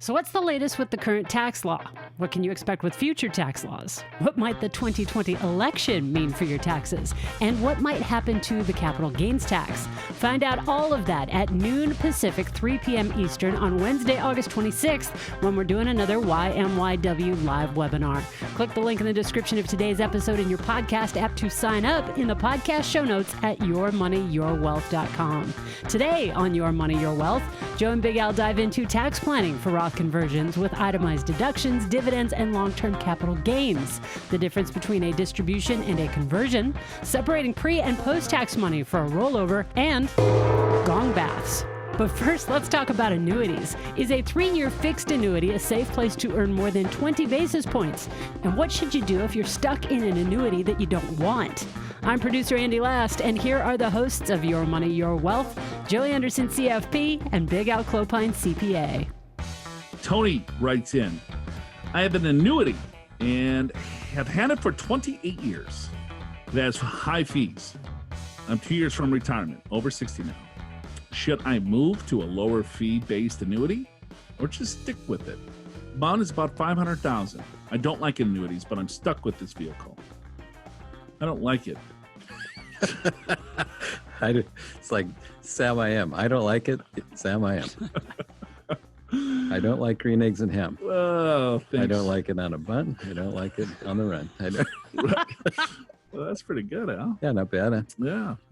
So what's the latest with the current tax law? What can you expect with future tax laws? What might the 2020 election mean for your taxes? And what might happen to the capital gains tax? Find out all of that at noon Pacific, 3 p.m. Eastern on Wednesday, August 26th, when we're doing another YMYW live webinar. Click the link in the description of today's episode in your podcast app to sign up in the podcast show notes at yourmoneyyourwealth.com. Today on Your Money, Your Wealth, Joe and Big Al dive into tax planning for Roth conversions with itemized deductions, dividends, and long-term capital gains, the difference between a distribution and a conversion, separating pre- and post-tax money for a rollover, and gong baths. But first, let's talk about annuities. Is a 3-year fixed annuity a safe place to earn more than 20 basis points? And what should you do if you're stuck in an annuity that you don't want? I'm producer Andy Last, and here are the hosts of Your Money, Your Wealth, Joey Anderson, CFP, and Big Al Clopine, CPA. Tony writes in, I have an annuity and have had it for 28 years. It has high fees. I'm 2 years from retirement, over 60 now. Should I move to a lower fee-based annuity or just stick with it? Amount is about $500,000. I don't like annuities, but I'm stuck with this vehicle. I don't like it. It's like Sam I am. I don't like it. Sam I am. I don't like green eggs and ham. Oh, thanks. I don't like it on a bun. I don't like it on the run. I don't. Well, that's pretty good, Al. Yeah, not bad. Huh?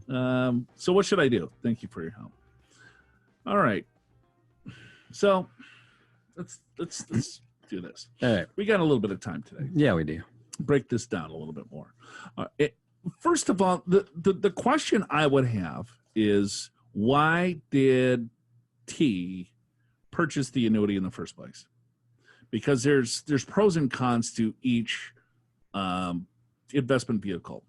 Yeah. So what should I do? Thank you for your help. All right. So let's do this. All right. We got a little bit of time today. Yeah, we do. Break this down a little bit more. First of all, the question I would have is, why did T purchase the annuity in the first place? Because there's pros and cons to each investment vehicle.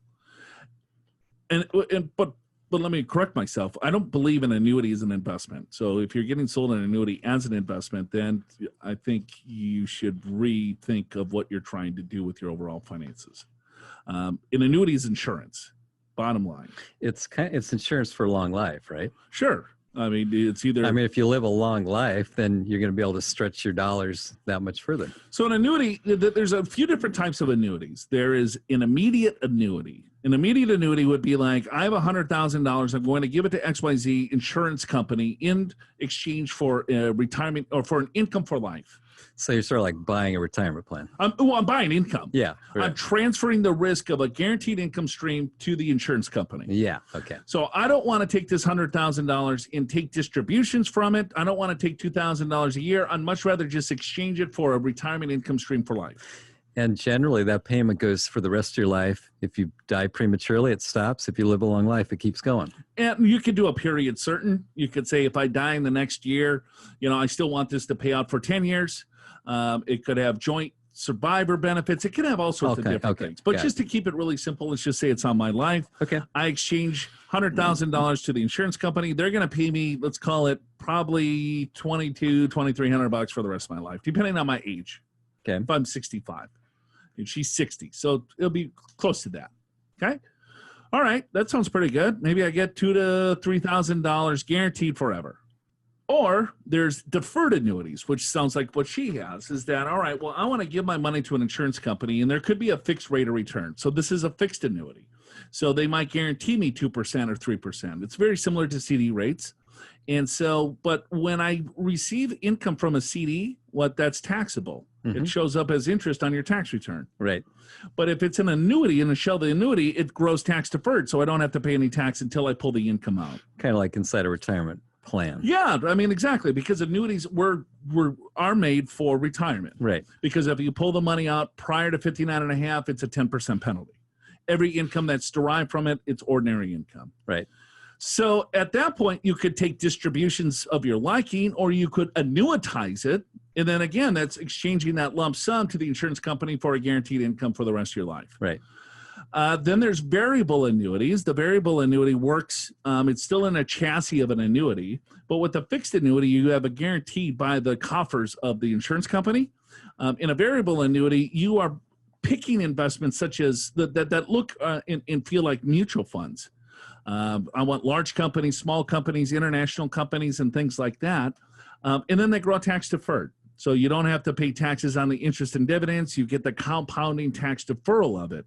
But let me correct myself. I don't believe an annuity is an investment. So if you're getting sold an annuity as an investment, then I think you should rethink of what you're trying to do with your overall finances. An annuity is insurance, bottom line. It's insurance for long life, right? Sure. I mean, it's either. I mean, if you live a long life, then you're going to be able to stretch your dollars that much further. So an annuity, there's a few different types of annuities. There is an immediate annuity. An immediate annuity would be like, I have $100,000. I'm going to give it to XYZ insurance company in exchange for retirement or for an income for life. So you're sort of like buying a retirement plan. I'm buying income. Yeah. Right. I'm transferring the risk of a guaranteed income stream to the insurance company. Yeah. Okay. So I don't want to take this $100,000 and take distributions from it. I don't want to take $2,000 a year. I'd much rather just exchange it for a retirement income stream for life. And generally, that payment goes for the rest of your life. If you die prematurely, it stops. If you live a long life, it keeps going. And you could do a period certain. You could say, if I die in the next year, I still want this to pay out for 10 years. It could have joint survivor benefits. It could have all sorts of different things. But just to keep it really simple, let's just say it's on my life. Okay. I exchange $100,000 to the insurance company. They're going to pay me, let's call it probably $2,300 for the rest of my life, depending on my age. Okay. If I'm 65 and she's 60. So it'll be close to that. Okay. All right. That sounds pretty good. Maybe I get $2,000 to $3,000 guaranteed forever. Or there's deferred annuities, which sounds like what she has, is that, all right, well, I want to give my money to an insurance company, and there could be a fixed rate of return. So this is a fixed annuity. So they might guarantee me 2% or 3%. It's very similar to CD rates. And so, but when I receive income from a CD, that's taxable. Mm-hmm. It shows up as interest on your tax return. Right. But if it's an annuity, in a shell of the annuity, it grows tax deferred. So I don't have to pay any tax until I pull the income out. Kind of like inside a retirement plan. Yeah, I mean, exactly, because annuities are made for retirement. Right. Because if you pull the money out prior to 59 and a half, it's a 10% penalty. Every income that's derived from it, it's ordinary income. Right. So at that point, you could take distributions of your liking, or you could annuitize it. And then again, that's exchanging that lump sum to the insurance company for a guaranteed income for the rest of your life. Right. Then there's variable annuities. The variable annuity works, it's still in a chassis of an annuity, but with a fixed annuity, you have a guarantee by the coffers of the insurance company. In a variable annuity, you are picking investments such as that look and feel like mutual funds. I want large companies, small companies, international companies, and things like that. And then they grow tax deferred. So you don't have to pay taxes on the interest and dividends. You get the compounding tax deferral of it.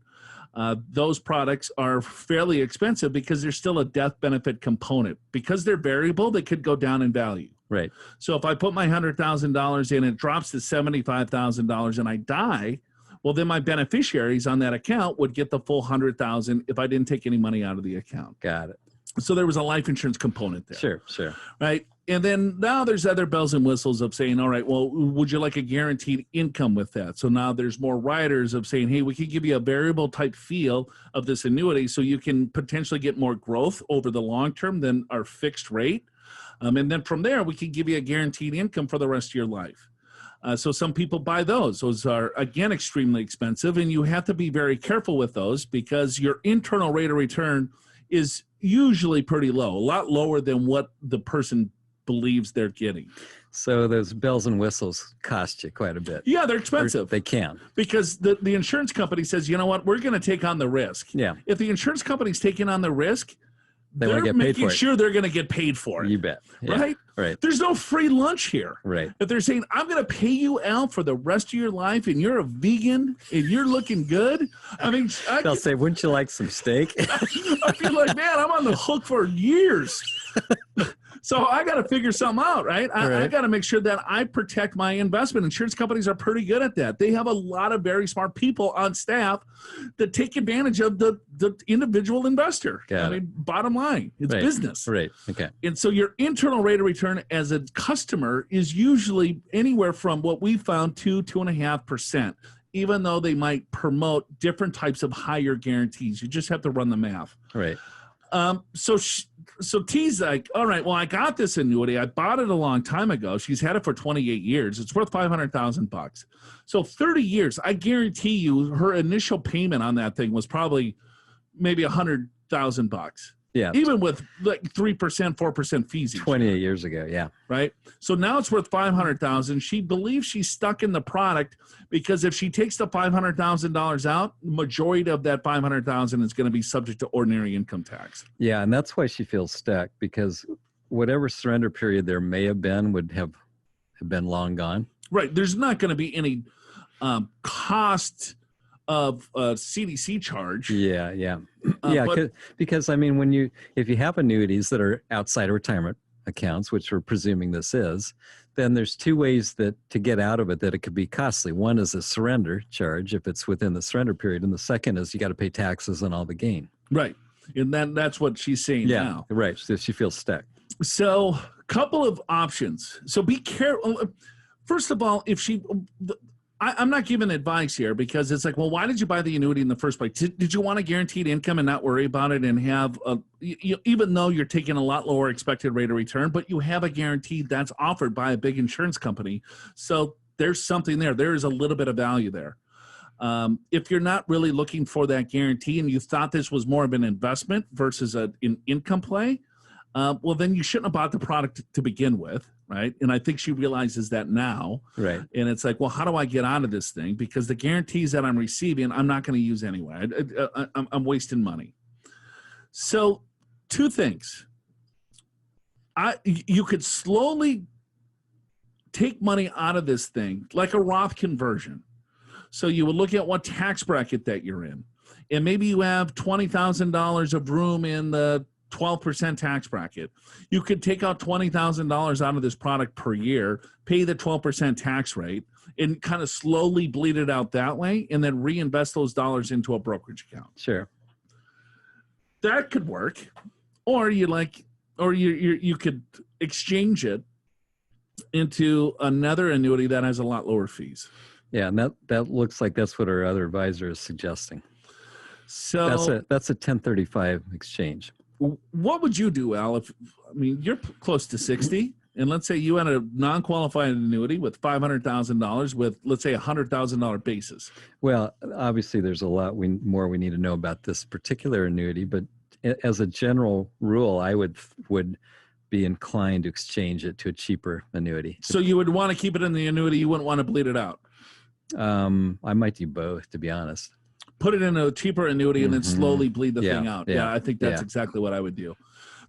Those products are fairly expensive because there's still a death benefit component. Because they're variable, they could go down in value. Right. So if I put my $100,000 in, it drops to $75,000 and I die, well, then my beneficiaries on that account would get the full $100,000 if I didn't take any money out of the account. Got it. So there was a life insurance component there. Sure. Right. And then now there's other bells and whistles of saying, all right, well, would you like a guaranteed income with that? So now there's more riders of saying, hey, we could give you a variable type feel of this annuity so you can potentially get more growth over the long term than our fixed rate. And then from there, we can give you a guaranteed income for the rest of your life. So some people buy those. Those are, again, extremely expensive, and you have to be very careful with those because your internal rate of return is usually pretty low, a lot lower than what the person believes they're getting. So those bells and whistles cost you quite a bit. Yeah, they're expensive. They can. Because the insurance company says, you know what, we're going to take on the risk. Yeah. If the insurance company's taking on the risk, They're making sure they're going to get paid for it. You bet. Yeah. Right? Right. There's no free lunch here. Right. If they're saying, I'm going to pay you out for the rest of your life and you're a vegan and you're looking good, I mean, They'll say, wouldn't you like some steak? I feel like, man, I'm on the hook for years. So I got to figure something out, right? I got to make sure that I protect my investment. Insurance companies are pretty good at that. They have a lot of very smart people on staff that take advantage of the individual investor. Bottom line, it's business. Right. Okay. And so your internal rate of return as a customer is usually anywhere from what we found 2.5%, even though they might promote different types of higher guarantees. You just have to run the math. Right. So T's like, all right, well, I got this annuity. I bought it a long time ago. She's had it for 28 years. It's worth $500,000. So 30 years, I guarantee you her initial payment on that thing was probably maybe $100,000. Yeah. Even with like 3%, 4% fees. 28 years ago. Yeah. Right. So now it's worth $500,000. She believes she's stuck in the product because if she takes the $500,000 out, the majority of that $500,000 is going to be subject to ordinary income tax. Yeah. And that's why she feels stuck, because whatever surrender period there may have been would have been long gone. Right. There's not going to be any cost of CDC charge. Yeah. Because I mean, if you have annuities that are outside of retirement accounts, which we're presuming this is, then there's two ways to get out of it that it could be costly. One is a surrender charge if it's within the surrender period, and the second is you got to pay taxes on all the gain. Right, and that's what she's saying now. Right. So she feels stuck. So, couple of options. So be careful. First of all, I'm not giving advice here because it's like, well, why did you buy the annuity in the first place? Did you want a guaranteed income and not worry about it and have, even though you're taking a lot lower expected rate of return, but you have a guarantee that's offered by a big insurance company. So there's something there. There is a little bit of value there. If you're not really looking for that guarantee and you thought this was more of an investment versus an income play, well, then you shouldn't have bought the product to begin with, right? And I think she realizes that now. Right. And it's like, well, how do I get out of this thing? Because the guarantees that I'm receiving, I'm not going to use anyway. I'm wasting money. So 2 things. You could slowly take money out of this thing like a Roth conversion. So you would look at what tax bracket that you're in. And maybe you have $20,000 of room in the 12% tax bracket. You could take out $20,000 out of this product per year, pay the 12% tax rate, and kind of slowly bleed it out that way, and then reinvest those dollars into a brokerage account. Sure. That could work. Or you could exchange it into another annuity that has a lot lower fees. Yeah, and that looks like that's what our other advisor is suggesting. So that's a 1035 exchange. What would you do, Al? You're close to 60, and let's say you had a non-qualified annuity with $500,000 with, let's say, $100,000 basis. Well, obviously, there's a lot more we need to know about this particular annuity, but as a general rule, I would be inclined to exchange it to a cheaper annuity. So you would want to keep it in the annuity. You wouldn't want to bleed it out. I might do both, to be honest. Put it in a cheaper annuity and then slowly bleed the thing out. Yeah, I think that's exactly what I would do,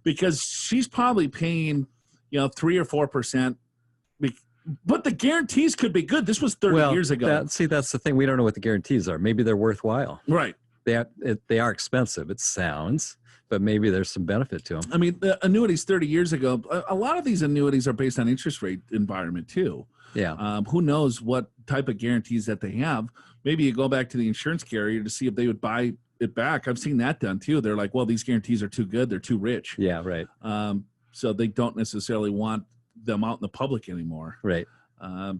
because she's probably paying, 3 or 4%, But the guarantees could be good. This was 30 years ago. That's the thing. We don't know what the guarantees are. Maybe they're worthwhile. Right. They are expensive, it sounds, but maybe there's some benefit to them. I mean, the annuities 30 years ago, a lot of these annuities are based on interest rate environment too. Yeah. Who knows what type of guarantees that they have? Maybe you go back to the insurance carrier to see if they would buy it back. I've seen that done too. They're like, well, these guarantees are too good. They're too rich. Yeah, right. So they don't necessarily want them out in the public anymore. Right.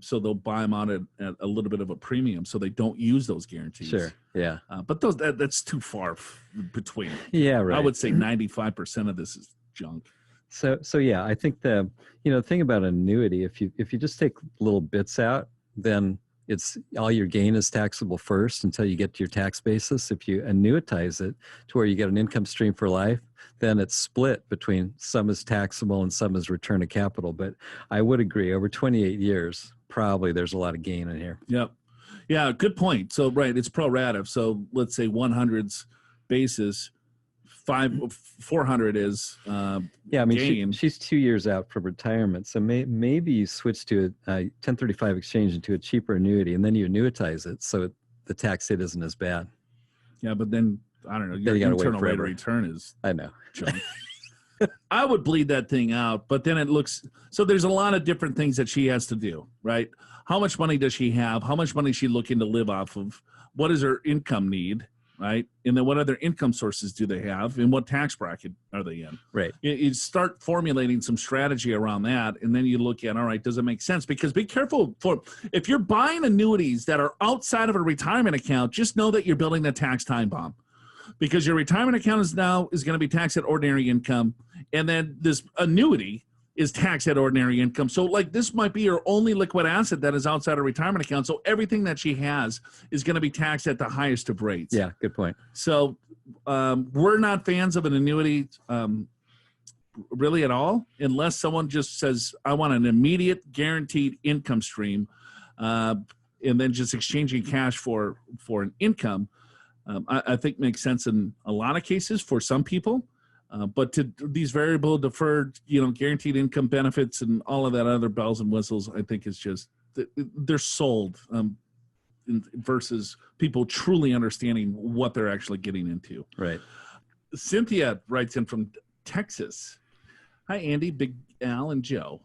So they'll buy them out at a little bit of a premium, so they don't use those guarantees. Sure. Yeah. But that's too far between. Yeah. Right. I would say 95% of this is junk. So yeah, I think the thing about an annuity, if you just take little bits out, then it's all your gain is taxable first until you get to your tax basis. If you annuitize it to where you get an income stream for life, then it's split between some is taxable and some is return of capital. But I would agree, over 28 years, probably there's a lot of gain in here. Yep. Yeah, good point. So, right, it's pro rata. So let's say 100's basis, 400 is yeah, I mean, gain. She's 2 years out from retirement. So maybe you switch to a 1035 exchange into a cheaper annuity, and then you annuitize it so the tax hit isn't as bad. Yeah, but then, I don't know, your internal rate of return is I know. junk. I would bleed that thing out, but then it looks, so there's a lot of different things that she has to do, right? How much money does she have? How much money is she looking to live off of? What is her income need, right? And then what other income sources do they have? And what tax bracket are they in? Right. You start formulating some strategy around that, and then you look at, all right, does it make sense? Because be careful if you're buying annuities that are outside of a retirement account, just know that you're building a tax time bomb. Because your retirement account is going to be taxed at ordinary income, and then this annuity is taxed at ordinary income. So like this might be your only liquid asset that is outside a retirement account. So everything that she has is going to be taxed at the highest of rates. Yeah, good point. So we're not fans of an annuity really at all, unless someone just says, I want an immediate guaranteed income stream, and then just exchanging cash for an income. I think makes sense in a lot of cases for some people, but to these variable deferred, guaranteed income benefits and all of that other bells and whistles, I think is just, they're sold versus people truly understanding what they're actually getting into. Right. Cynthia writes in from Texas. Hi, Andy, Big Al, and Joe.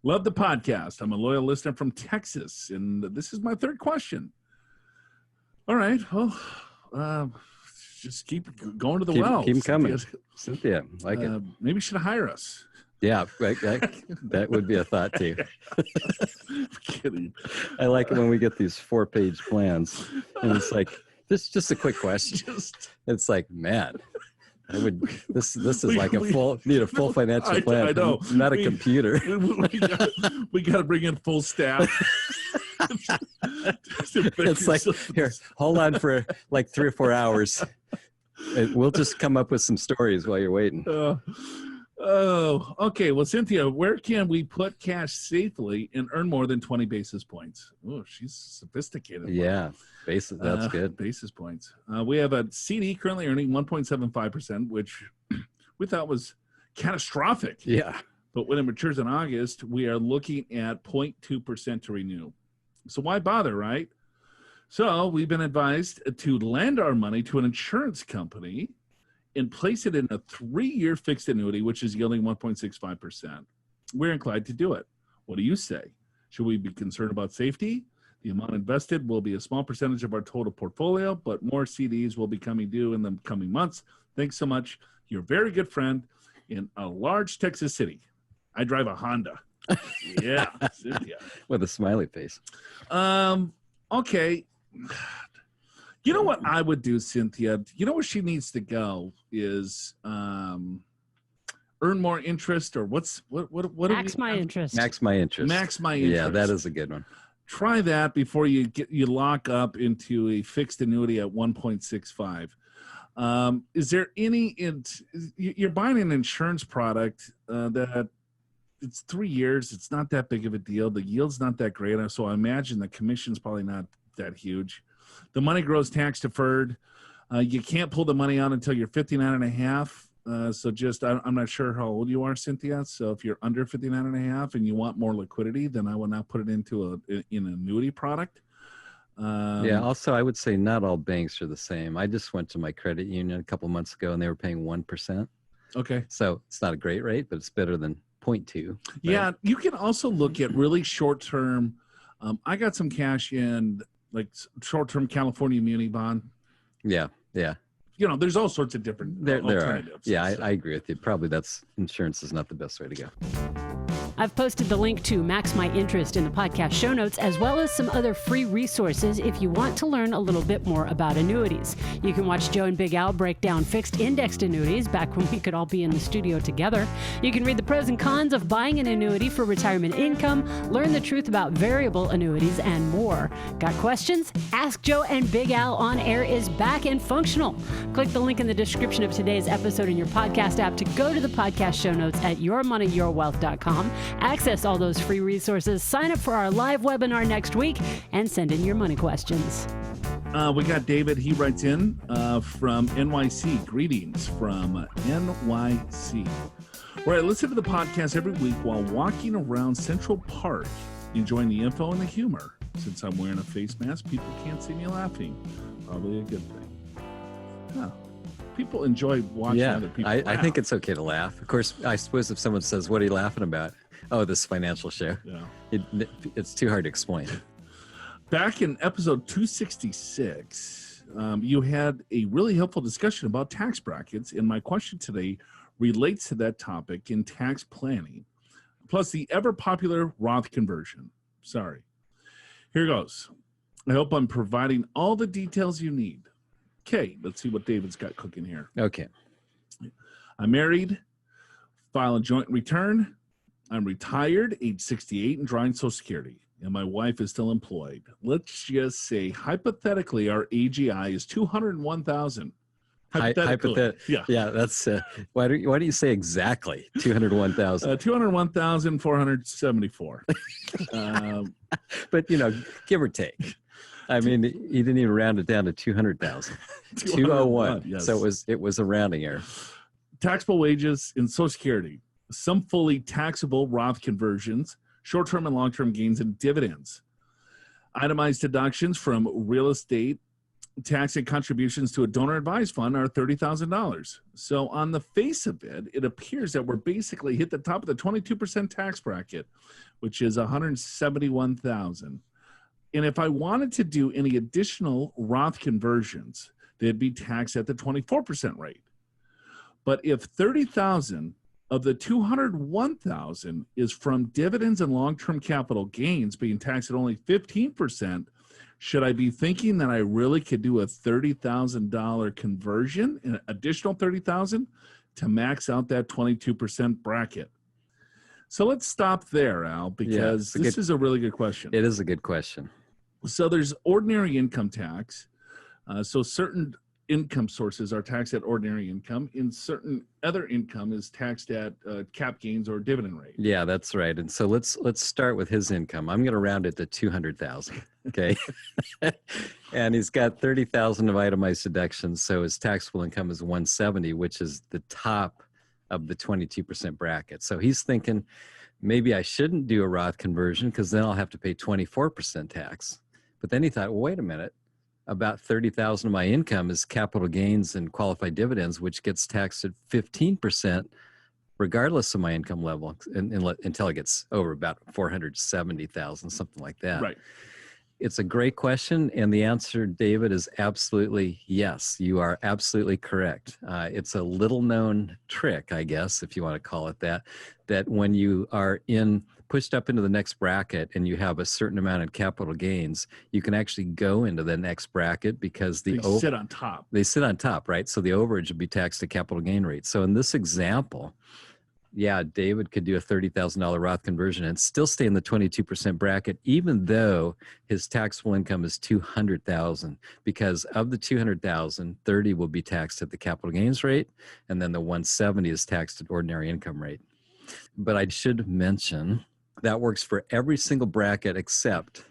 Love the podcast. I'm a loyal listener from Texas, and this is my third question. All right. Well, just keep going to the well. Keep coming. Cynthia, like it. Maybe you should hire us. Yeah, that would be a thought too. I'm kidding. I like it when we get these 4-page plans, and it's like, this just a quick question. It's like, man, this is like need a full financial plan. I know. Not a computer. We got to bring in full staff. It's like, here, hold on for like 3 or 4 hours. We'll just come up with some stories while you're waiting. Okay. Well, Cynthia, where can we put cash safely and earn more than 20 basis points? Oh, she's sophisticated. Yeah, that's good. Basis points. We have a CD currently earning 1.75%, which we thought was catastrophic. Yeah. But when it matures in August, we are looking at 0.2% to renew. So why bother, right? So we've been advised to lend our money to an insurance company and place it in a 3-year fixed annuity, which is yielding 1.65%. We're inclined to do it. What do you say? Should we be concerned about safety? The amount invested will be a small percentage of our total portfolio, but more CDs will be coming due in the coming months. Thanks so much. Your very good friend in a large Texas city. I drive a Honda. Yeah, Cynthia. With a smiley face. Okay. You know what I would do, Cynthia? You know where she needs to go is earn more interest, or what? Max my interest. Max my interest. Max my interest. Yeah, that is a good one. Try that before you lock up into a fixed annuity at 1.65. Is there any? You're buying an insurance product that it's 3 years. It's not that big of a deal. The yield's not that great, so I imagine the commission's probably not that huge. The money grows tax deferred. You can't pull the money out until you're 59 and a half. So just, I'm not sure how old you are, Cynthia. So if you're under 59 and a half and you want more liquidity, then I will not put it into an annuity product. Yeah. Also, I would say not all banks are the same. I just went to my credit union a couple months ago and they were paying 1%. Okay. So it's not a great rate, but it's better than 0.2. Right? Yeah. You can also look at really short-term. I got some cash in like short-term California muni bond. Yeah. Yeah. There's all sorts of different alternatives. There are. Yeah, I agree with you. Probably insurance is not the best way to go. I've posted the link to Max My Interest in the podcast show notes, as well as some other free resources if you want to learn a little bit more about annuities. You can watch Joe and Big Al break down fixed indexed annuities back when we could all be in the studio together. You can read the pros and cons of buying an annuity for retirement income, learn the truth about variable annuities, and more. Got questions? Ask Joe and Big Al on Air is back and functional. Click the link in the description of today's episode in your podcast app to go to the podcast show notes at yourmoneyyourwealth.com. Access all those free resources, sign up for our live webinar next week, and send in your money questions. We got David. He writes in from NYC. Greetings from NYC, where I listen to the podcast every week while walking around Central Park, enjoying the info and the humor. Since I'm wearing a face mask, people can't see me laughing. Probably a good thing. Huh. People enjoy watching other people laugh. I think it's okay to laugh. Of course, I suppose if someone says, "What are you laughing about?" Oh, this financial show. Yeah. It's too hard to explain. Back in episode 266, you had a really helpful discussion about tax brackets, and my question today relates to that topic in tax planning, plus the ever-popular Roth conversion. Sorry. Here goes. I hope I'm providing all the details you need. Okay, let's see what David's got cooking here. Okay. I'm married, file a joint return. I'm retired, age 68, and drawing Social Security, and my wife is still employed. Let's just say, hypothetically, our AGI is $201,000. Hypothetically. Yeah. That's why do you say exactly 201,000? 201,474. But give or take. I mean, he didn't even round it down to 200,000. 201. Yes. So it was a rounding error. Taxable wages in Social Security. Some fully taxable Roth conversions, short-term and long-term gains and dividends. Itemized deductions from real estate, tax and contributions to a donor-advised fund are $30,000. So on the face of it, it appears that we're basically hit the top of the 22% tax bracket, which is $171,000. And if I wanted to do any additional Roth conversions, they'd be taxed at the 24% rate. But if $30,000 of the $201,000 is from dividends and long-term capital gains being taxed at only 15%, should I be thinking that I really could do a $30,000 conversion, an additional $30,000 to max out that 22% bracket? So let's stop there, Al, because this is a really good question. It is a good question. So there's ordinary income tax. So certain income sources are taxed at ordinary income, and certain other income is taxed at cap gains or dividend rate. Yeah, that's right. And so let's start with his income. I'm going to round it to 200,000. Okay, and he's got 30,000 of itemized deductions, so his taxable income is 170, which is the top of the 22% bracket. So he's thinking, maybe I shouldn't do a Roth conversion because then I'll have to pay 24% tax. But then he thought, well, wait a minute. About 30,000 of my income is capital gains and qualified dividends, which gets taxed at 15%, regardless of my income level, until it gets over about 470,000, something like that. Right. It's a great question, and the answer, David, is absolutely yes. You are absolutely correct. It's a little-known trick, I guess, if you want to call it that, that when you are pushed up into the next bracket and you have a certain amount of capital gains, you can actually go into the next bracket because they sit on top. They sit on top, right? So the overage would be taxed at capital gain rate. So in this example, yeah, David could do a $30,000 Roth conversion and still stay in the 22% bracket, even though his taxable income is $200,000, because of the $200,000, 30 will be taxed at the capital gains rate, and then the 170 is taxed at ordinary income rate. But I should mention that works for every single bracket except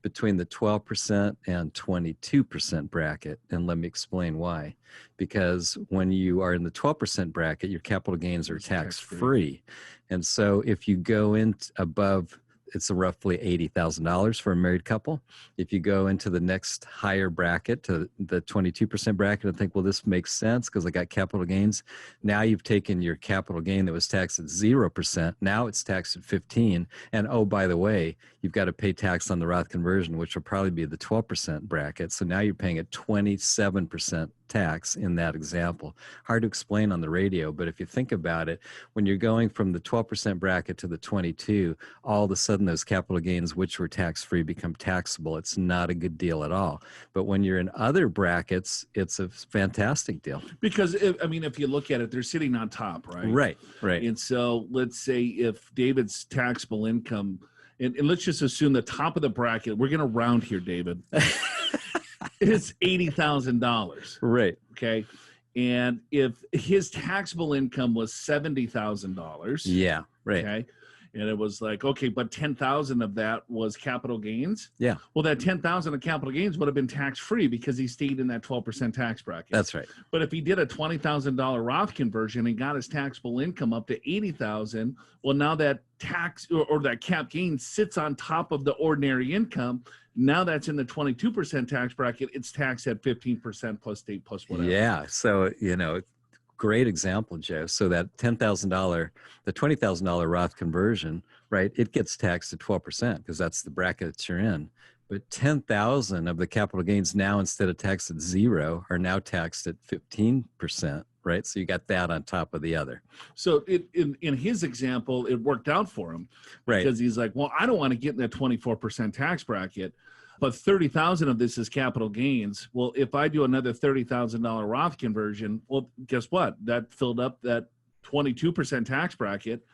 between the 12% and 22% bracket. And let me explain why. Because when you are in the 12% bracket, your capital gains are tax-free. And so if you go in above, it's roughly $80,000 for a married couple. If you go into the next higher bracket, to the 22% bracket, and think, well, this makes sense because I got capital gains. Now you've taken your capital gain that was taxed at 0%. Now it's taxed at 15%. And oh, by the way, you've got to pay tax on the Roth conversion, which will probably be the 12% bracket. So now you're paying a 27% tax in that example. Hard to explain on the radio, but if you think about it, when you're going from the 12% bracket to the 22, all of a sudden those capital gains, which were tax-free, become taxable. It's not a good deal at all. But when you're in other brackets, it's a fantastic deal. Because, if you look at it, they're sitting on top, right? Right. And so let's say if David's taxable income, and let's just assume the top of the bracket, we're going to round here, David. It's $80,000. Right. Okay. And if his taxable income was $70,000. Yeah. Right. Okay. And it was like, okay, but 10,000 of that was capital gains. Yeah. Well, that 10,000 of capital gains would have been tax-free because he stayed in that 12% tax bracket. That's right. But if he did a $20,000 Roth conversion and got his taxable income up to 80,000, well, now that tax or that cap gain sits on top of the ordinary income. Now that's in the 22% tax bracket. It's taxed at 15% plus state plus whatever. Yeah. So, great example, Joe. So that $10,000, the $20,000 Roth conversion, right? It gets taxed at 12% because that's the bracket that you're in. But 10,000 of the capital gains now, instead of taxed at 0, are now taxed at 15%, right? So you got that on top of the other. So in his example, it worked out for him, right? Because he's like, well, I don't want to get in that 24% tax bracket. But 30,000 of this is capital gains. Well, if I do another $30,000 Roth conversion, well, guess what? That filled up that 22% tax bracket.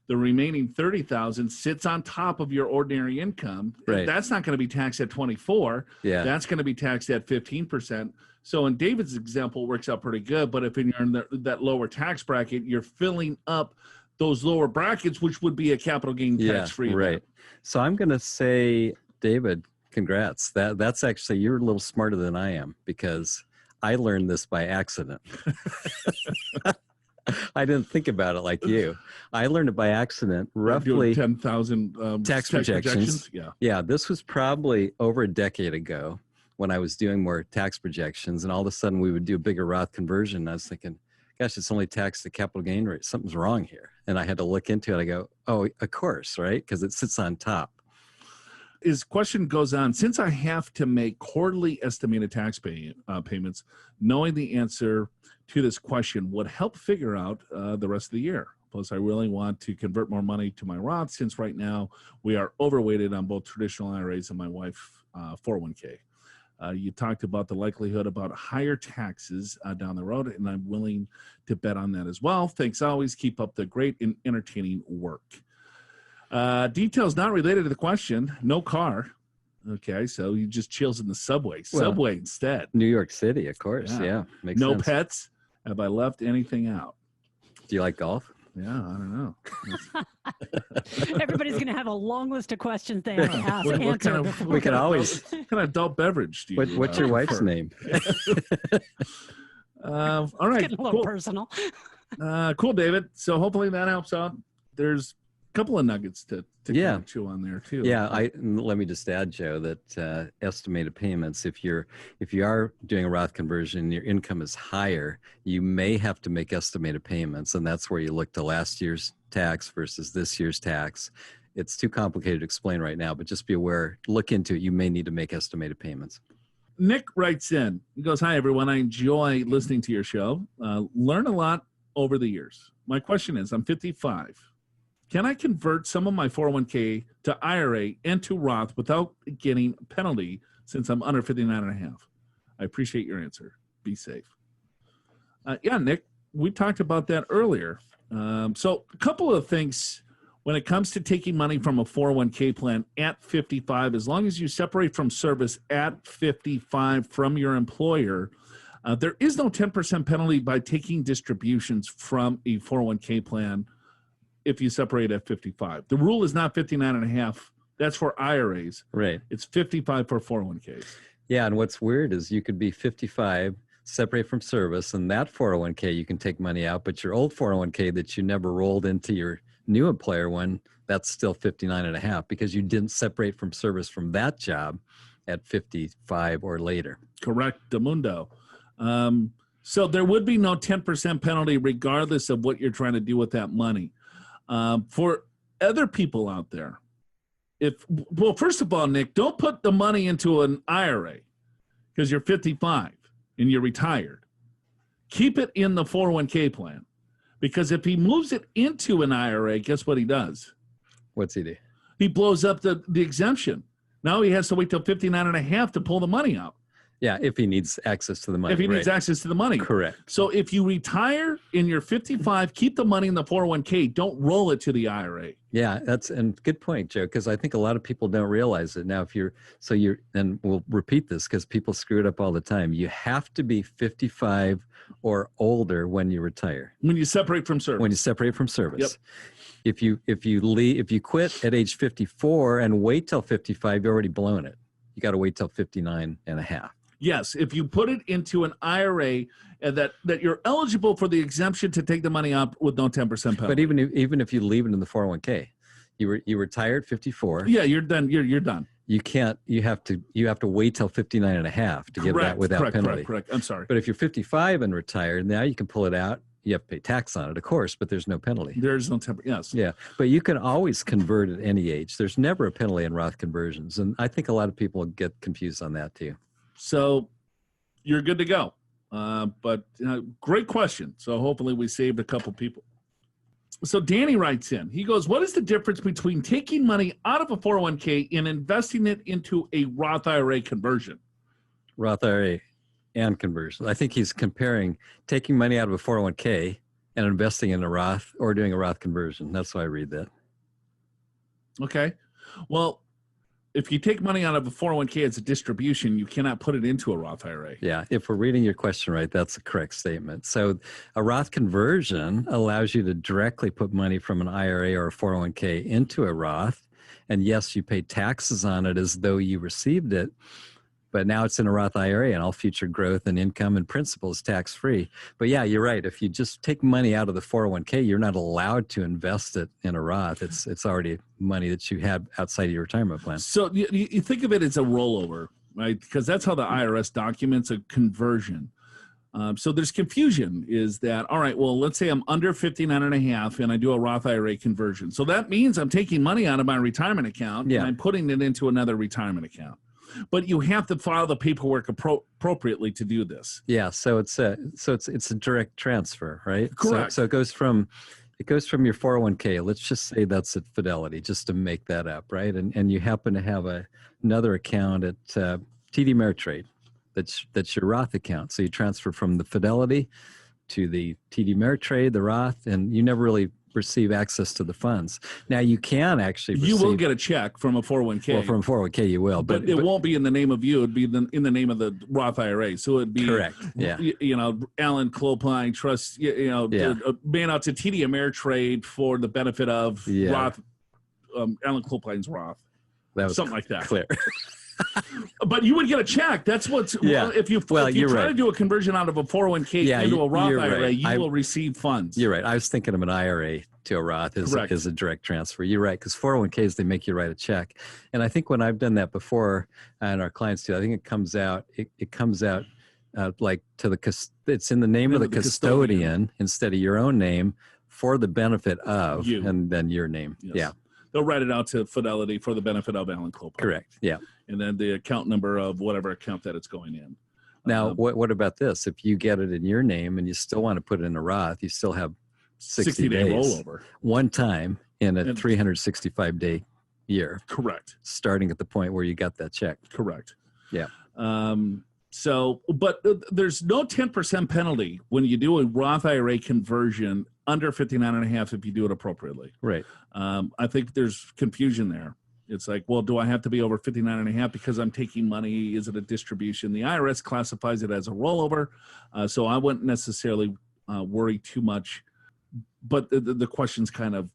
The remaining 30,000 sits on top of your ordinary income. Right. That's not going to be taxed at 24. Yeah. That's going to be taxed at 15%. So in David's example, it works out pretty good. But if you're in that lower tax bracket, you're filling up those lower brackets, which would be a capital gain tax-free. Yeah, right. Event. So I'm going to say, David, congrats. That's actually, you're a little smarter than I am because I learned this by accident. I didn't think about it like you. I learned it by accident, roughly 10,000 tax projections. Yeah. This was probably over a decade ago when I was doing more tax projections, and all of a sudden we would do a bigger Roth conversion. And I was thinking, gosh, it's only taxed the capital gain rate. Something's wrong here. And I had to look into it. I go, oh, of course, right? Because it sits on top. His question goes on, since I have to make quarterly estimated tax payments, knowing the answer to this question would help figure out the rest of the year. Plus, I really want to convert more money to my Roth since right now we are overweighted on both traditional IRAs and my wife's 401k. You talked about the likelihood about higher taxes down the road, and I'm willing to bet on that as well. Thanks always. Keep up the great and entertaining work. Details not related to the question. No car. Okay, so he just chills in the subway. Subway instead. New York City, of course. Yeah, makes no sense. pets. Have I left anything out? Do you like golf? Yeah, I don't know. Everybody's going to have a long list of questions they have to ask. What kind of, we can always. What kind of adult beverage do you? What's your wife's name? All right, Getting a little personal. Cool, David. So hopefully that helps out. There's couple of nuggets to kind of chew on there too. Yeah, let me just add, Joe, that estimated payments, if you are doing a Roth conversion and your income is higher, you may have to make estimated payments, and that's where you look to last year's tax versus this year's tax. It's too complicated to explain right now, but just be aware, look into it. You may need to make estimated payments. Nick writes in, he goes, "Hi everyone, I enjoy listening to your show. Learn a lot over the years. My question is, I'm 55. Can I convert some of my 401k to IRA and to Roth without getting a penalty since I'm under 59 and a half? I appreciate your answer. Be safe." Yeah, Nick, we talked about that earlier. So a couple of things when it comes to taking money from a 401k plan at 55, as long as you separate from service at 55 from your employer, there is no 10% penalty by taking distributions from a 401k plan if you separate at 55. The rule is not 59 and a half That's for IRAs. Right. It's 55 for 401ks. Yeah, and what's weird is you could be 55, separate from service, and that 401k you can take money out, but your old 401k that you never rolled into your new employer one, that's still 59 and a half because you didn't separate from service from that job at 55 or later. Correct, Demundo. So there would be no 10% penalty regardless of what you're trying to do with that money. For other people out there, first of all, Nick, don't put the money into an IRA because you're 55 and you're retired. Keep it in the 401k plan because if he moves it into an IRA, guess what he does? What's he do? He blows up the exemption. Now he has to wait till 59 and a half to pull the money out. Yeah, if he needs access to the money. If he needs access to the money. Correct. So if you retire and you're 55, keep the money in the 401k. Don't roll it to the IRA. Yeah, and good point, Joe, because I think a lot of people don't realize it. Now, and we'll repeat this because people screw it up all the time. You have to be 55 or older when you retire. When you separate from service. When you separate from service. Yep. If you quit at age 54 and wait till 55, you've already blown it. You got to wait till 59 and a half. Yes, if you put it into an IRA and that you're eligible for the exemption to take the money out with no 10% penalty. But even if you leave it in the 401k, you retired 54. Yeah, you're done. You're done. You can't. You have to wait till 59 and a half to get that without penalty. Correct. I'm sorry. But if you're 55 and retired, now you can pull it out. You have to pay tax on it, of course, but there's no penalty. There's no temper. Yes. Yeah, but you can always convert at any age. There's never a penalty in Roth conversions, and I think a lot of people get confused on that too. So you're good to go. But great question. So hopefully we saved a couple people. So Danny writes in. He goes, what is the difference between taking money out of a 401k and investing it into a Roth IRA conversion? Roth IRA and conversion. I think he's comparing taking money out of a 401k and investing in a Roth or doing a Roth conversion. That's why I read that. Okay. Well, if you take money out of a 401k as a distribution, you cannot put it into a Roth IRA. Yeah, if we're reading your question right, that's a correct statement. So a Roth conversion allows you to directly put money from an IRA or a 401k into a Roth. And yes, you pay taxes on it as though you received it, but now it's in a Roth IRA and all future growth and income and principal is tax-free. But yeah, you're right. If you just take money out of the 401k, you're not allowed to invest it in a Roth. It's already money that you have outside of your retirement plan. So you think of it as a rollover, right? Because that's how the IRS documents a conversion. So there's confusion is that, all right, well, let's say I'm under 59 and a half and I do a Roth IRA conversion. So that means I'm taking money out of my retirement account and I'm putting it into another retirement account. But you have to file the paperwork appropriately to do this. Yeah, so it's a direct transfer, right? Correct. So it goes from your 401k. Let's just say that's at Fidelity, just to make that up, right? And you happen to have another account at TD Ameritrade. That's your Roth account. So you transfer from the Fidelity to the TD Ameritrade, the Roth, and you never really receive access to the funds. Now you can actually receive, you will get a check from a 401k. Well, from a 401k you will, but it won't be in the name of you. It'd be in the name of the Roth IRA. So it'd be correct. Yeah. Alan Clopine Trust. Man out to TD Ameritrade for the benefit of Roth. Alan Clopine's Roth. That was something like that. Clear. But you would get a check. That's what's if you try to do a conversion out of a 401k into a Roth IRA, you will receive funds. You're right. I was thinking of an IRA to a Roth as a direct transfer. You're right, because 401ks, they make you write a check. And I think when I've done that before, and our clients do, I think it comes out like to it's in the name of the custodian instead of your own name for the benefit of you. And then your name. Yes. Yeah. They'll write it out to Fidelity for the benefit of Alan Clopine. Correct. Yeah. And then the account number of whatever account that it's going in. Now, what about this? If you get it in your name and you still want to put it in a Roth, you still have 60 days rollover. One time in a 365-day year. Correct. Starting at the point where you got that check. Correct. Yeah. But there's no 10% penalty when you do a Roth IRA conversion under 59 and a half if you do it appropriately. Right. I think there's confusion there. It's like, well, do I have to be over 59 and a half because I'm taking money? Is it a distribution? The IRS classifies it as a rollover. So I wouldn't necessarily worry too much, but the question's kind of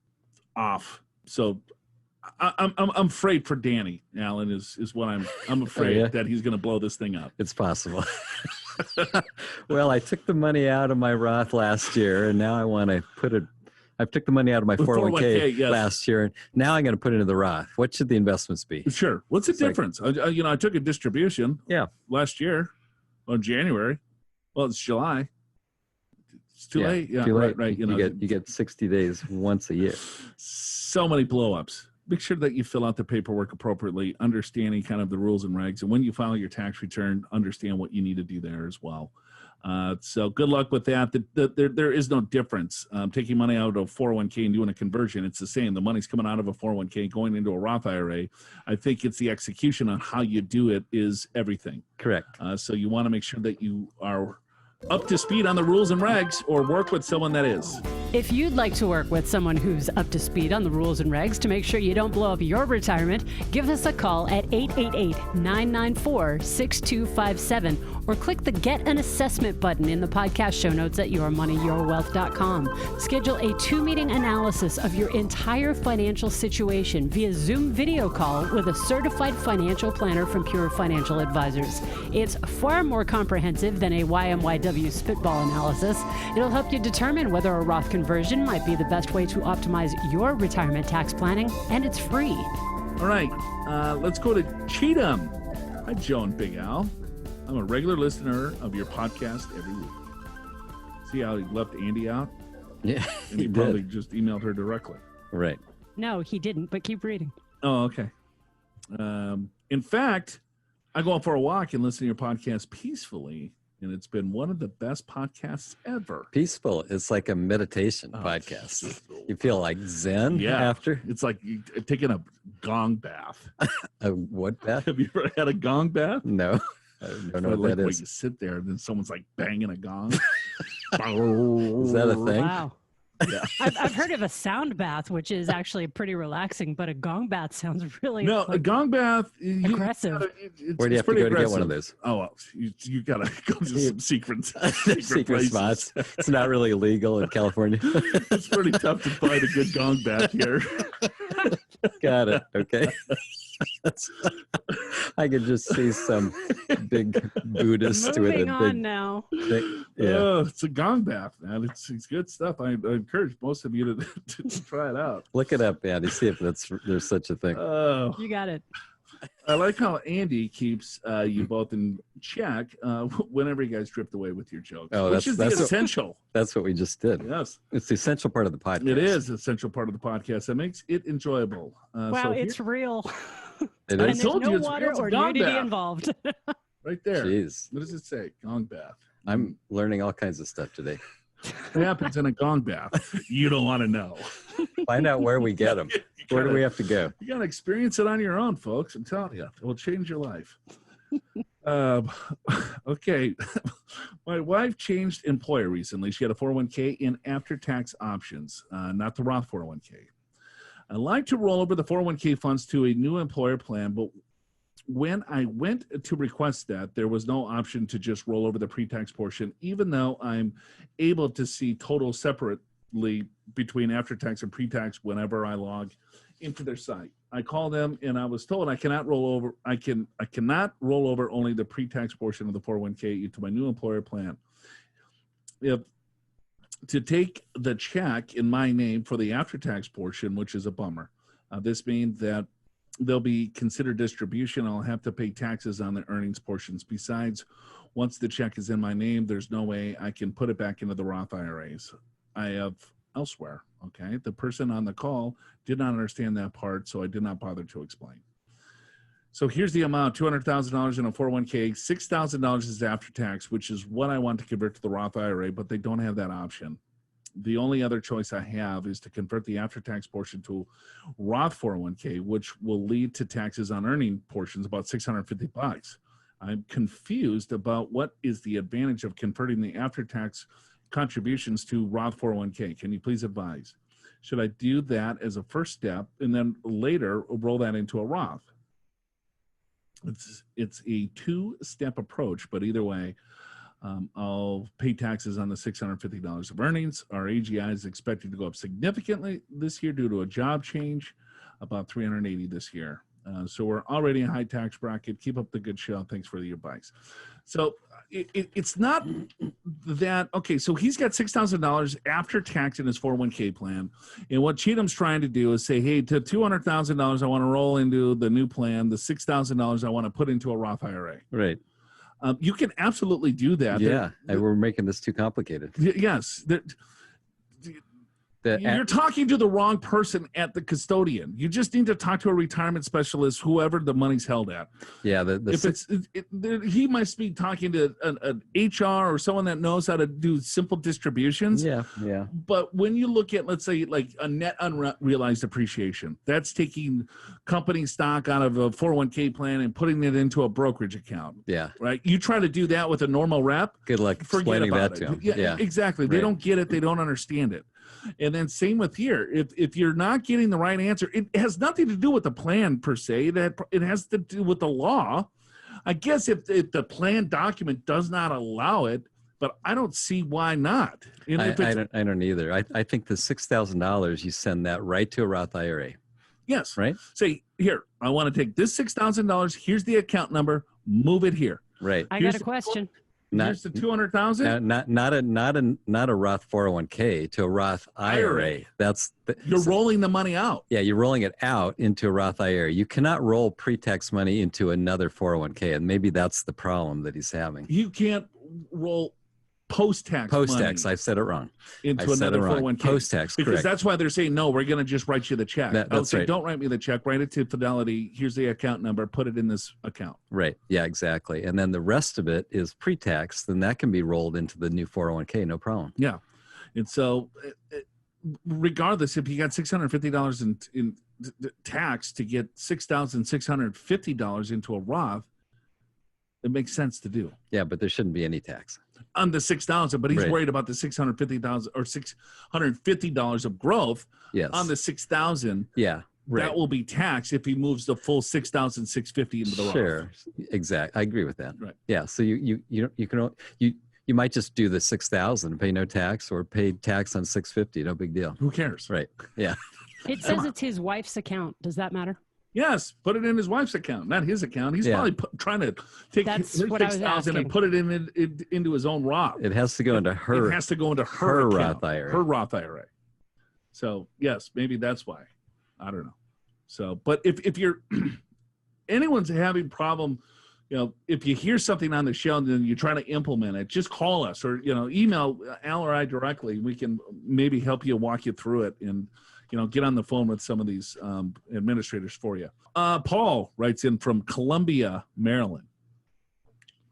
off. So I'm afraid for Danny, Alan, is what I'm afraid that he's going to blow this thing up. It's possible. Well, I took the money out of my Roth last year, and now I want to put it. I took the money out of my 401k last year, and now I'm going to put it into the Roth. What should the investments be? Sure. What's the difference? I took a distribution. Last year, on January. Well, it's July. It's too late. Yeah, too late. Right. You get 60 days once a year. So many blow-ups. Make sure that you fill out the paperwork appropriately, understanding kind of the rules and regs. And when you file your tax return, understand what you need to do there as well. So good luck with that. There is no difference. Taking money out of a 401k and doing a conversion, it's the same. The money's coming out of a 401k, going into a Roth IRA. I think it's the execution on how you do it is everything. Correct. So you want to make sure that you are up to speed on the rules and regs, or work with someone that is. If you'd like to work with someone who's up to speed on the rules and regs to make sure you don't blow up your retirement, give us a call at 888-994-6257 or click the Get an Assessment button in the podcast show notes at yourmoneyyourwealth.com. Schedule a 2-meeting analysis of your entire financial situation via Zoom video call with a certified financial planner from Pure Financial Advisors. It's far more comprehensive than a YMYW spitball analysis. It'll help you determine whether a Roth conversion might be the best way to optimize your retirement tax planning, and it's free. All right, let's go to Cheatham. Hi, Joe and Big Al. I'm a regular listener of your podcast every week. See how he left Andy out? Yeah, and he probably just emailed her directly. Right. No, he didn't, but keep reading. Oh, okay. In fact, I go out for a walk and listen to your podcast peacefully, and it's been one of the best podcasts ever. Peaceful. It's like a meditation podcast. You feel like Zen after? It's like taking a gong bath. A what bath? Have you ever had a gong bath? No. I don't know what that is. You sit there and then someone's like banging a gong. Is that a thing? Wow. Yeah. I've heard of a sound bath, which is actually pretty relaxing, but a gong bath sounds really a gong bath aggressive. Where do you have to go to get one of those? Oh, well, you gotta go to some secret spots. It's not really illegal in California. It's pretty tough to find a good gong bath here. Got it. Okay. I could just see some big Buddhist with a big. On now. It's a gong bath, man. It's good stuff. I encourage most of you to try it out. Look it up, Andy. See if there's such a thing. You got it. I like how Andy keeps you both in check whenever you guys drift away with your jokes. Oh, which is essential. That's what we just did. Yes. It's the essential part of the podcast. It is an essential part of the podcast that makes it enjoyable. Wow, it's real. It and is. there's no water or nudity involved. Right there. Jeez. What does it say? Gong bath. I'm learning all kinds of stuff today. What happens in a gong bath? You don't want to know. Find out where we get them. Where do we have to go? You got to experience it on your own, folks. I'm telling you, it will change your life. Okay. My wife changed employer recently. She had a 401k in after-tax options, not the Roth 401k. I like to roll over the 401k funds to a new employer plan, but when I went to request that, there was no option to just roll over the pre-tax portion, even though I'm able to see totals separately between after-tax and pre-tax whenever I log into their site. I called them and I was told I cannot roll over. I cannot roll over only the pre-tax portion of the 401k into my new employer plan. To take the check in my name for the after-tax portion, which is a bummer. This means that they'll be considered distribution. I'll have to pay taxes on the earnings portions. Besides, once the check is in my name, there's no way I can put it back into the Roth IRAs I have elsewhere. Okay. The person on the call did not understand that part, so I did not bother to explain. So here's the amount, $200,000 in a 401k, $6,000 is after tax, which is what I want to convert to the Roth IRA, but they don't have that option. The only other choice I have is to convert the after-tax portion to Roth 401k, which will lead to taxes on earning portions, about $650. I'm confused about what is the advantage of converting the after-tax contributions to Roth 401k. Can you please advise? Should I do that as a first step and then later roll that into a Roth? It's a two-step approach, but either way, I'll pay taxes on the $650 of earnings. Our AGI is expected to go up significantly this year due to a job change. about 380 this year. So we're already in a high tax bracket. Keep up the good show. Thanks for the advice. So it's not that, okay, so he's got $6,000 after tax in his 401k plan. And what Cheatham's trying to do is say, hey, to $200,000, I want to roll into the new plan. The $6,000 I want to put into a Roth IRA. Right. You can absolutely do that. Yeah, we're making this too complicated. Yes. You're talking to the wrong person at the custodian. You just need to talk to a retirement specialist, whoever the money's held at. Yeah, he must be talking to an HR or someone that knows how to do simple distributions. Yeah. But when you look at, let's say, like a net unrealized appreciation, that's taking company stock out of a 401k plan and putting it into a brokerage account. Yeah. Right. You try to do that with a normal rep. Good luck explaining that to them. Yeah, exactly. They don't get it. They don't understand it. And then same with here. If you're not getting the right answer, it has nothing to do with the plan per se. That it has to do with the law. I guess if the plan document does not allow it, but I don't see why not. I don't either. I think the $6,000, you send that right to a Roth IRA. Yes. Right. Say, here, I want to take this $6,000. Here's the account number. Move it here. Right. I got a question. Here's the 200,000. Not a Roth 401k to a Roth IRA. You're rolling the money out. Yeah, you're rolling it out into a Roth IRA. You cannot roll pre-tax money into another 401k, and maybe that's the problem that he's having. You can't roll post-tax Post-tax, money I said it wrong. Into another 401k. Post-tax, because correct. That's why they're saying, no, we're going to just write you the check. That's right. Don't write me the check. Write it to Fidelity. Here's the account number. Put it in this account. Right. Yeah, exactly. And then the rest of it is pre-tax. Then that can be rolled into the new 401k, no problem. Yeah. And so regardless, if you got $650 in tax to get $6,650 into a Roth, it makes sense to do. Yeah, but there shouldn't be any tax on the $6,000, but he's worried about the $650,000 or $650 of growth. Yes. On the $6,000. Yeah. Right. That will be taxed if he moves the full $6,650 into the Roth. Sure. Exactly. I agree with that. Right. Yeah. So you might just do the 6,000, pay no tax, or pay tax on 650. No big deal. Who cares? Right. Yeah. It says it's his wife's account. Does that matter? Yes, put it in his wife's account, not his account. He's probably trying to take his 6,000 and put it into his own Roth. It has to go into her. It has to go into her Roth IRA. Her Roth IRA. So yes, maybe that's why. I don't know. So, but if you're anyone's having problem, if you hear something on the show and then you're trying to implement it, just call us or email Al or I directly. We can maybe help you, walk you through it, and get on the phone with some of these administrators for you. Paul writes in from Columbia, Maryland.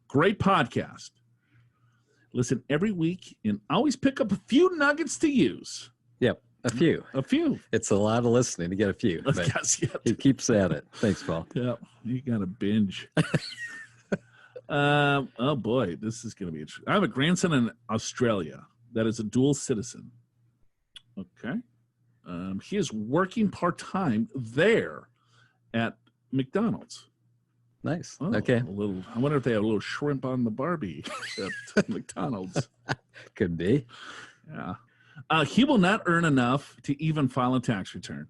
Great podcast. Listen every week and always pick up a few nuggets to use. Yep, a few. It's a lot of listening to get a few. Yes, he keeps at it. Thanks, Paul. Yeah, you got to binge. Oh, boy, this is going to be interesting. I have a grandson in Australia that is a dual citizen. Okay. He is working part-time there at McDonald's. Nice. Oh, okay. I wonder if they have a little shrimp on the Barbie at McDonald's. Could be. Yeah. He will not earn enough to even file a tax return.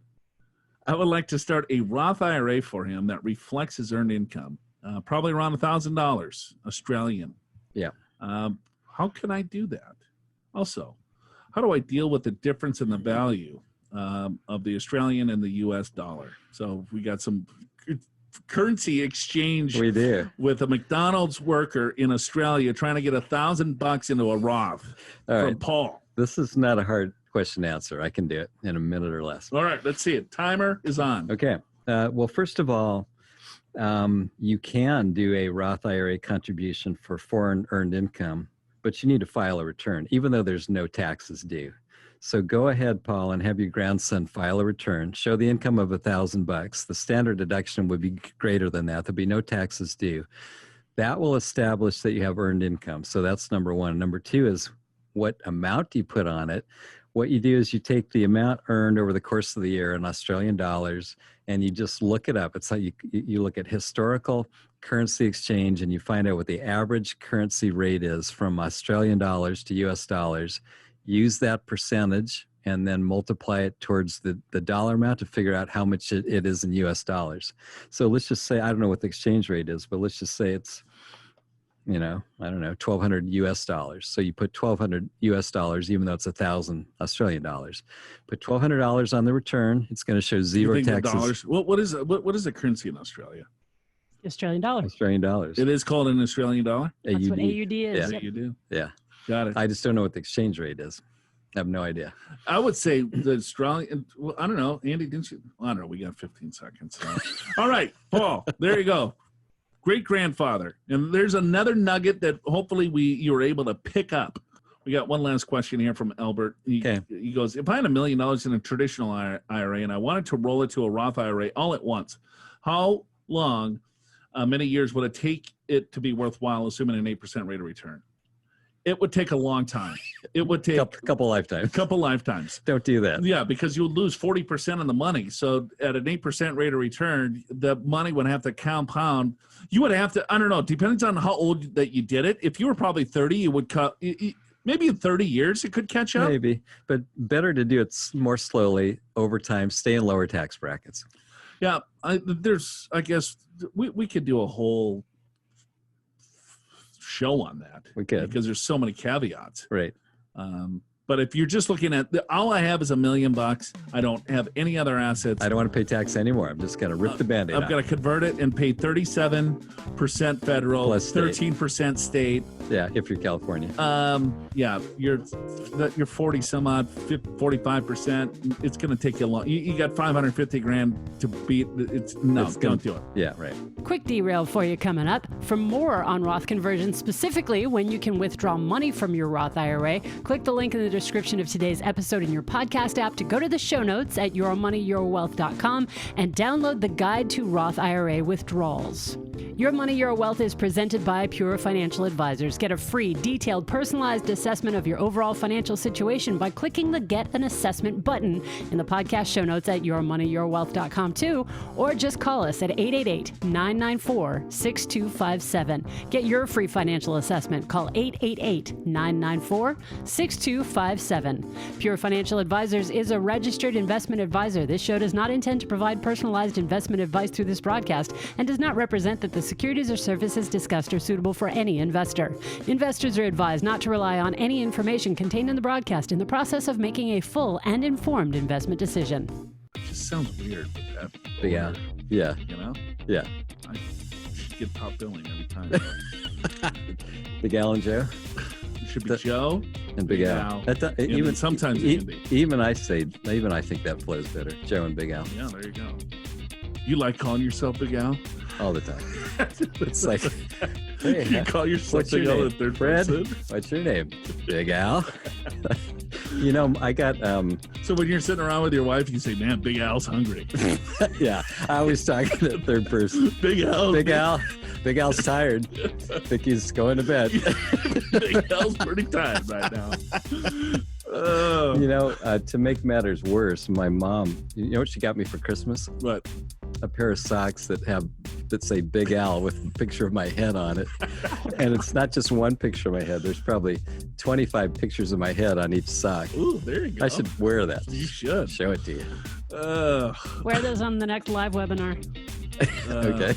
I would like to start a Roth IRA for him that reflects his earned income, probably around $1,000 Australian. Yeah. How can I do that? Also, how do I deal with the difference in the value of the Australian and the U.S. dollar? So we got some currency exchange. We do. With a McDonald's worker in Australia trying to get $1,000 into a Roth. All from right. Paul. This is not a hard question to answer. I can do it in a minute or less. All right, let's see it. Timer is on. Okay. Well, first of all, you can do a Roth IRA contribution for foreign earned income, but you need to file a return, even though there's no taxes due. So go ahead, Paul, and have your grandson file a return. Show the income of $1,000. The standard deduction would be greater than that. There'll be no taxes due. That will establish that you have earned income. So that's number one. Number two is what amount do you put on it? What you do is you take the amount earned over the course of the year in Australian dollars, and you just look it up. It's like you look at historical currency exchange, and you find out what the average currency rate is from Australian dollars to US dollars. Use that percentage and then multiply it towards the dollar amount to figure out how much it is in US dollars. So let's just say, I don't know what the exchange rate is, but let's just say it's, I don't know, $1,200 US dollars. So you put $1,200 US dollars, even though it's 1,000 Australian dollars. Put $1,200 on the return. It's going to show zero taxes. Dollars? What is the currency in Australia? Australian dollar. Australian dollars. It is called an Australian dollar? That's what AUD is. Yeah, you do. Yeah. Got it. I just don't know what the exchange rate is. I have no idea. I would say the Australian, well, I don't know. Andy, didn't you? I don't know. We got 15 seconds. So. All right, Paul, there you go. Great-grandfather. And there's another nugget that hopefully you were able to pick up. We got one last question here from Albert. He goes, if I had $1 million in a traditional IRA and I wanted to roll it to a Roth IRA all at once, how long, many years would it take it to be worthwhile, assuming an 8% rate of return? It would take a long time. It would take a couple lifetimes. Don't do that. Yeah, because you would lose 40% of the money. So at an 8% rate of return, the money would have to compound. You would have to, I don't know, depends on how old that you did it. If you were probably 30, you would cut. Maybe in 30 years it could catch up. Maybe, but better to do it more slowly over time. Stay in lower tax brackets. Yeah, I guess we could do a whole show on that. We could, because there's so many caveats. Right. But if you're just looking at all I have is $1 million, I don't have any other assets. I don't want to pay tax anymore. I'm just going to rip the Band-Aid off. I've got to convert it and pay 37% federal, plus 13% state. Yeah, if you're California. Yeah, you're 40 some odd, 45%. It's going to take you long. You got $550,000 to beat. Don't do it. Yeah, right. Quick derail for you coming up. For more on Roth conversion, specifically when you can withdraw money from your Roth IRA, click the link in the description of today's episode in your podcast app to go to the show notes at yourmoneyyourwealth.com and download the guide to Roth IRA withdrawals. Your Money, Your Wealth is presented by Pure Financial Advisors. Get a free, detailed, personalized assessment of your overall financial situation by clicking the Get an Assessment button in the podcast show notes at yourmoneyyourwealth.com too, or just call us at 888-994-6257. Get your free financial assessment. Call 888-994-6257. Pure Financial Advisors is a registered investment advisor. This show does not intend to provide personalized investment advice through this broadcast and does not represent that the securities or services discussed are suitable for any investor. Investors are advised not to rely on any information contained in the broadcast in the process of making a full and informed investment decision. It just sounds weird with that. Yeah. Yeah. You know? Yeah. I should get top billing every time. Big Al and Joe? It should be Joe and Big Al. Even sometimes it can be. Even I think that flows better. Joe and Big Al. Yeah, there you go. You like calling yourself Big Al? All the time. It's like, hey, you call yourself Big Al in third person? What's your name? Big Al. I got. So when you're sitting around with your wife, you say, "Man, Big Al's hungry." Yeah, I always talk in the third person. Big Al. Big Al. Big Al's tired. Vicky's going to bed. Big Al's pretty tired right now. To make matters worse, my mom, you know what she got me for Christmas? What? A pair of socks that say Big Al with a picture of my head on it. And it's not just one picture of my head. There's probably 25 pictures of my head on each sock. Ooh, there you go. I should wear that. You should. Show it to you. Wear those on the next live webinar. Okay.